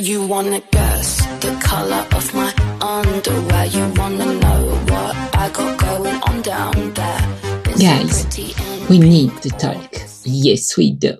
You wanna guess the color of my underwear? You wanna know what I got going on down there? Guys, we need to talk. Yes, we do.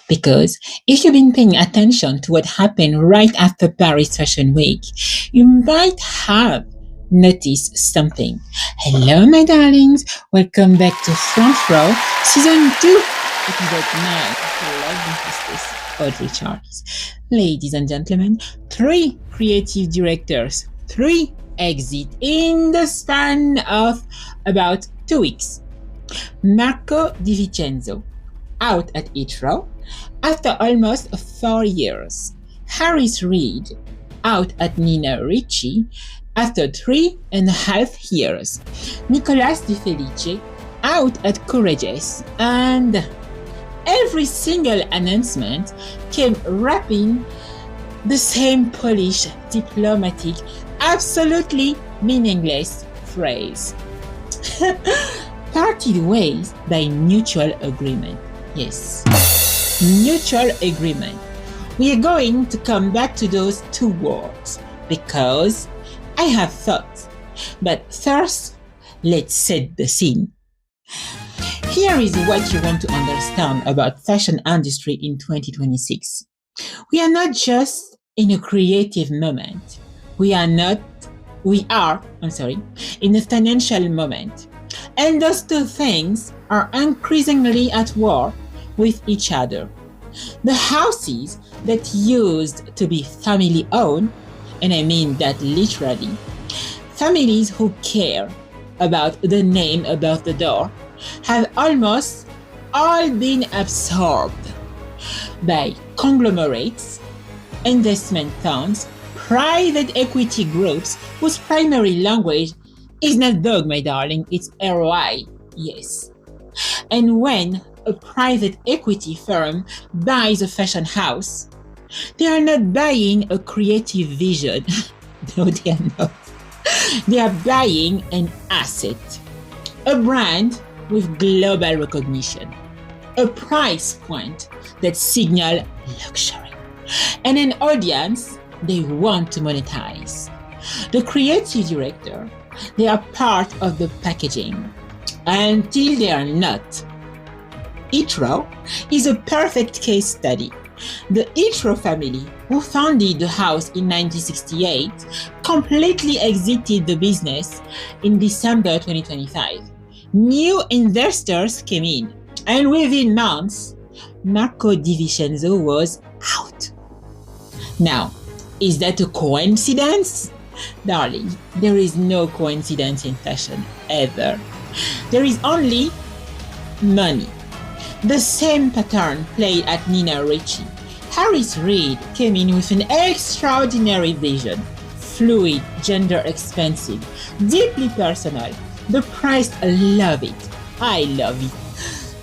Because if you've been paying attention to what happened right after Paris Fashion Week, you might have noticed something. Hello, my darlings. Welcome back to Front Row, Season 2, Episode 9. Lovely hostess, Audrey Charlyes. Ladies and gentlemen, 3 creative directors, 3 exit in the span of about 2 weeks. Marco Di Vincenzo, out at Etro after almost 4 years. Harris Reed, out at Nina Ricci after 3.5 years. Nicolas Di Felice, out at Courrèges, and every single announcement came wrapping the same polished, diplomatic, absolutely meaningless phrase. Parted ways by mutual agreement. Yes, mutual agreement. We are going to come back to those 2 words because I have thoughts. But first, let's set the scene. Here is what you want to understand about fashion industry in 2026. We are not just in a creative moment. We are in a financial moment. And those 2 things are increasingly at war with each other. The houses that used to be family-owned, and I mean that literally, families who care about the name above the door, have almost all been absorbed by conglomerates, investment funds, private equity groups whose primary language is not dog, my darling, it's ROI, yes. And when a private equity firm buys a fashion house, they are not buying a creative vision. No, they are not. They are buying an asset, a brand with global recognition, a price point that signals luxury, and an audience they want to monetize. The creative director, they are part of the packaging until they are not. Etro is a perfect case study. The Etro family, who founded the house in 1968, completely exited the business in December 2025. New investors came in, and within months, Marco Di Vincenzo was out. Now, is that a coincidence? Darling, there is no coincidence in fashion, ever. There is only money. The same pattern played at Nina Ricci. Harris Reed came in with an extraordinary vision. Fluid, gender expansive, deeply personal. The press love it. I love it.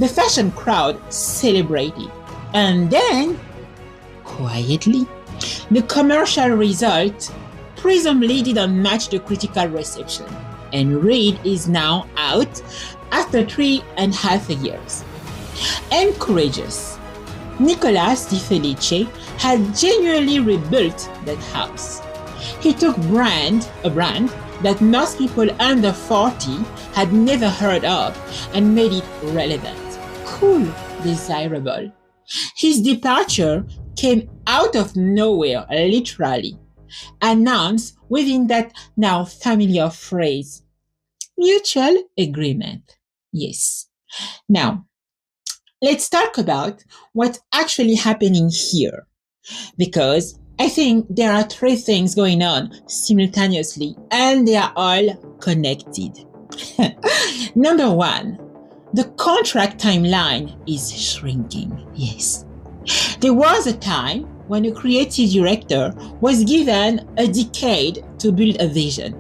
The fashion crowd celebrated. And then, quietly, the commercial result presumably didn't match the critical reception. And Reed is now out after 3.5 years. And courageous, Nicolas Di Felice had genuinely rebuilt that house. He took a brand that most people under 40 had never heard of and made it relevant, cool, desirable. His departure came out of nowhere, literally, announced within that now familiar phrase, mutual agreement. Yes. Now, let's talk about what's actually happening here, because I think there are 3 things going on simultaneously, and they are all connected. Number 1, the contract timeline is shrinking. Yes. There was a time when a creative director was given a decade to build a vision.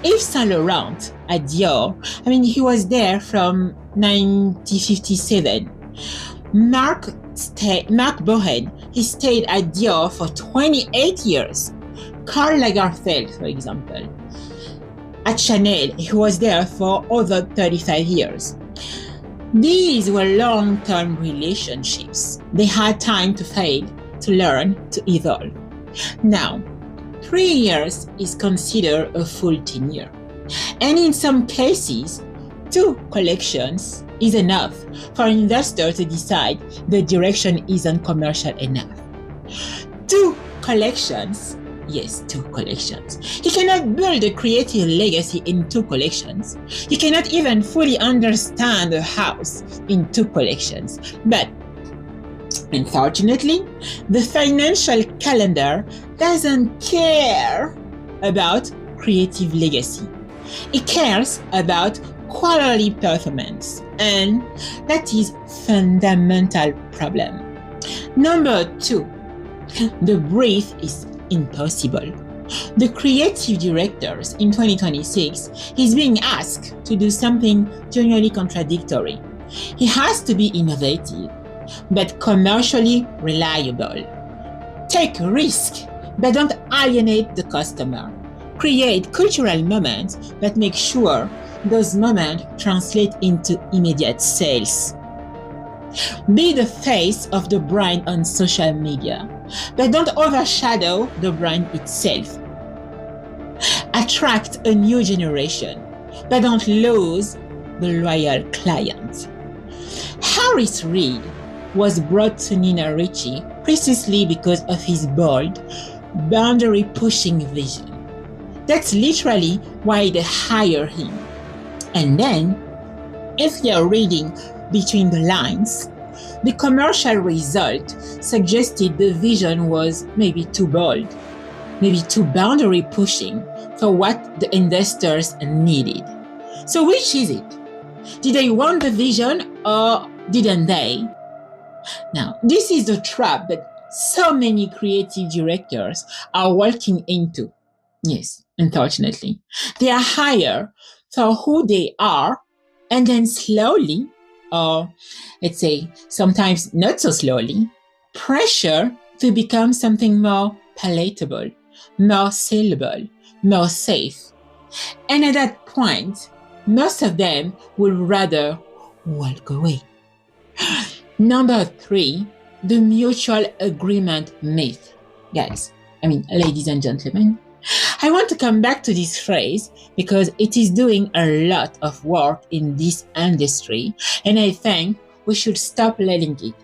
Yves Saint Laurent at Dior, he was there from 1957. Marc Bohen, he stayed at Dior for 28 years. Karl Lagerfeld, for example, at Chanel, he was there for over 35 years. These were long-term relationships. They had time to fail, to learn, to evolve. Now, 3 years is considered a full tenure. And in some cases, 2 collections is enough for an investor to decide the direction isn't commercial enough. 2 collections, yes, 2 collections. He cannot build a creative legacy in 2 collections. He cannot even fully understand a house in 2 collections. But unfortunately, the financial calendar doesn't care about creative legacy. It cares about quality performance, and that is fundamental problem. Number 2, the brief is impossible. The creative directors in 2026 is being asked to do something genuinely contradictory. He has to be innovative, but commercially reliable. Take risk, but don't alienate the customer. Create cultural moments that make sure those moments translate into immediate sales. Be the face of the brand on social media, but don't overshadow the brand itself. Attract a new generation, but don't lose the loyal client. Harris Reed was brought to Nina Ricci precisely because of his bold, boundary-pushing vision. That's literally why they hire him. And then, if you're reading between the lines, the commercial result suggested the vision was maybe too bold, maybe too boundary-pushing for what the investors needed. So which is it? Did they want the vision or didn't they? Now, this is the trap that so many creative directors are walking into. Yes, unfortunately. They are hired for who they are, and then slowly, or let's say sometimes not so slowly, pressure to become something more palatable, more sellable, more safe. And at that point, most of them will rather walk away. Number 3, the mutual agreement myth. Guys, ladies and gentlemen, I want to come back to this phrase because it is doing a lot of work in this industry, and I think we should stop letting it.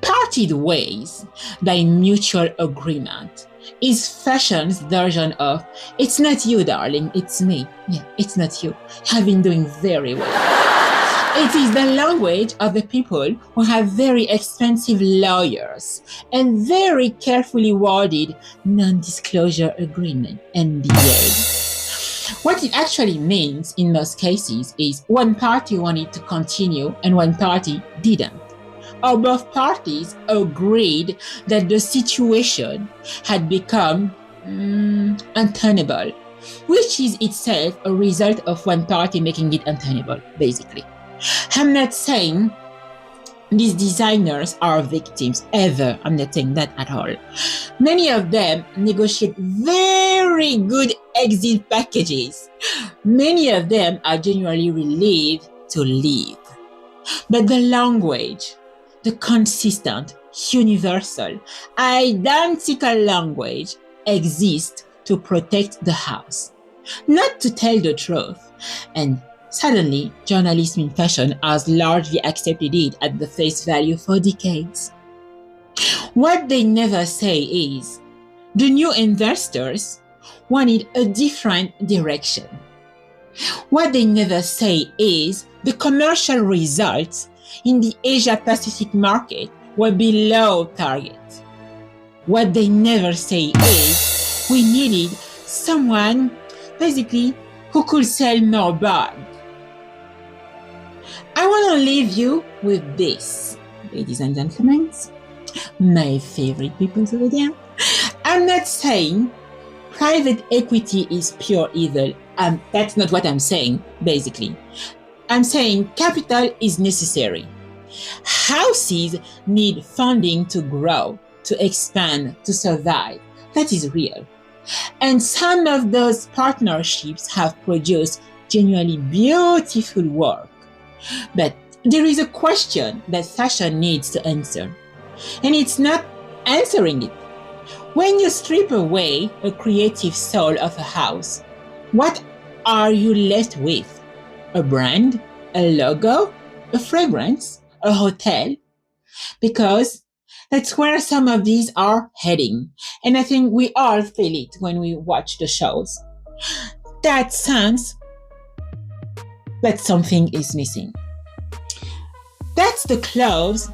Parted ways by mutual agreement is fashion's version of, it's not you, darling, it's me. Yeah, it's not you. I've been doing very well. It is the language of the people who have very expensive lawyers and very carefully worded non-disclosure agreement, NDA. What it actually means in most cases is one party wanted to continue and one party didn't. Or both parties agreed that the situation had become untenable, which is itself a result of one party making it untenable, basically. I'm not saying these designers are victims, ever. I'm not saying that at all. Many of them negotiate very good exit packages. Many of them are genuinely relieved to leave. But the language, the consistent, universal, identical language exists to protect the house, not to tell the truth. And suddenly, journalism in fashion has largely accepted it at the face value for decades. What they never say is, the new investors wanted a different direction. What they never say is, the commercial results in the Asia-Pacific market were below target. What they never say is, we needed someone, basically, who could sell more bags. I want to leave you with this, ladies and gentlemen, my favorite people over there. I'm not saying private equity is pure evil. That's not what I'm saying, basically. I'm saying capital is necessary. Houses need funding to grow, to expand, to survive. That is real. And some of those partnerships have produced genuinely beautiful work. But there is a question that fashion needs to answer. And it's not answering it. When you strip away a creative soul of a house, what are you left with? A brand, a logo, a fragrance, a hotel? Because that's where some of these are heading. And I think we all feel it when we watch the shows. That sense that something is missing. That's the clothes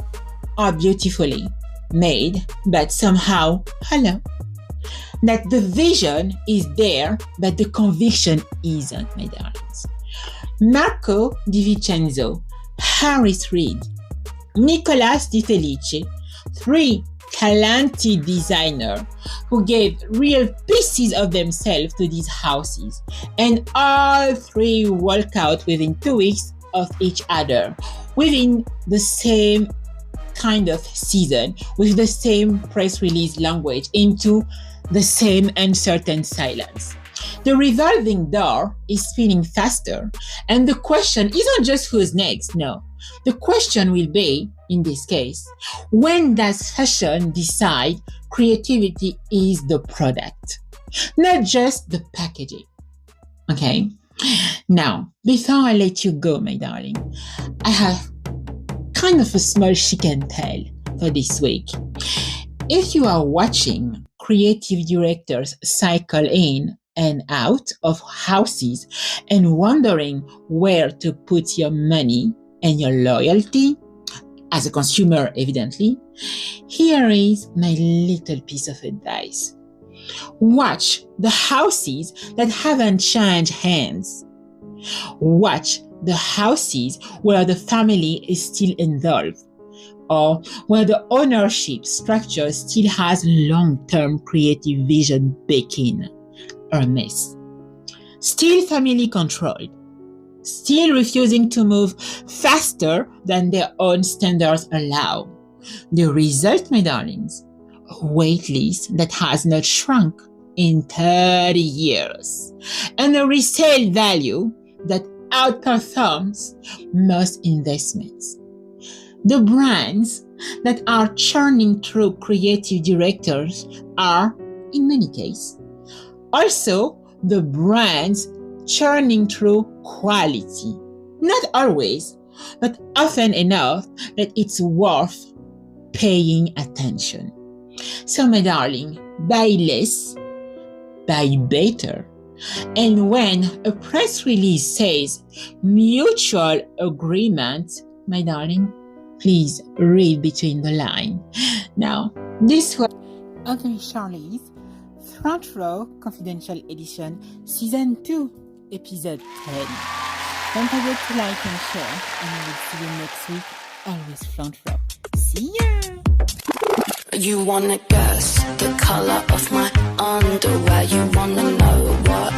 are beautifully made, but somehow hollow. That the vision is there, but the conviction isn't, my darlings. Marco Di Vincenzo, Harris Reed, Nicolas Di Felice, 3 talented designers who gave real pieces of themselves to these houses, and all 3 walk out within 2 weeks of each other, within the same kind of season, with the same press release language, into the same uncertain silence. The revolving door is spinning faster, and the question isn't just who's next, no. The question will be, in this case, when does fashion decide creativity is the product, not just the packaging? Okay? Now, before I let you go, my darling, I have kind of a small chicken tale for this week. If you are watching creative directors cycle in and out of houses and wondering where to put your money and your loyalty, as a consumer, evidently, here is my little piece of advice. Watch the houses that haven't changed hands. Watch the houses where the family is still involved, or where the ownership structure still has long-term creative vision baked in. Hermes. Still family controlled. Still refusing to move faster than their own standards allow. The result, my darlings, a wait list that has not shrunk in 30 years, and a resale value that outperforms most investments. The brands that are churning through creative directors are, in many cases, also the brands churning through quality. Not always, but often enough that it's worth paying attention. So, my darling, buy less, buy better. And when a press release says mutual agreement, my darling, please read between the lines. Now, this was Audrey Charlyes, Front Row Confidential Edition, Season 2, Episode 10. Don't forget to like and share, and I will see you next week, always Front Row. See ya! You wanna guess the color of my underwear? You wanna know what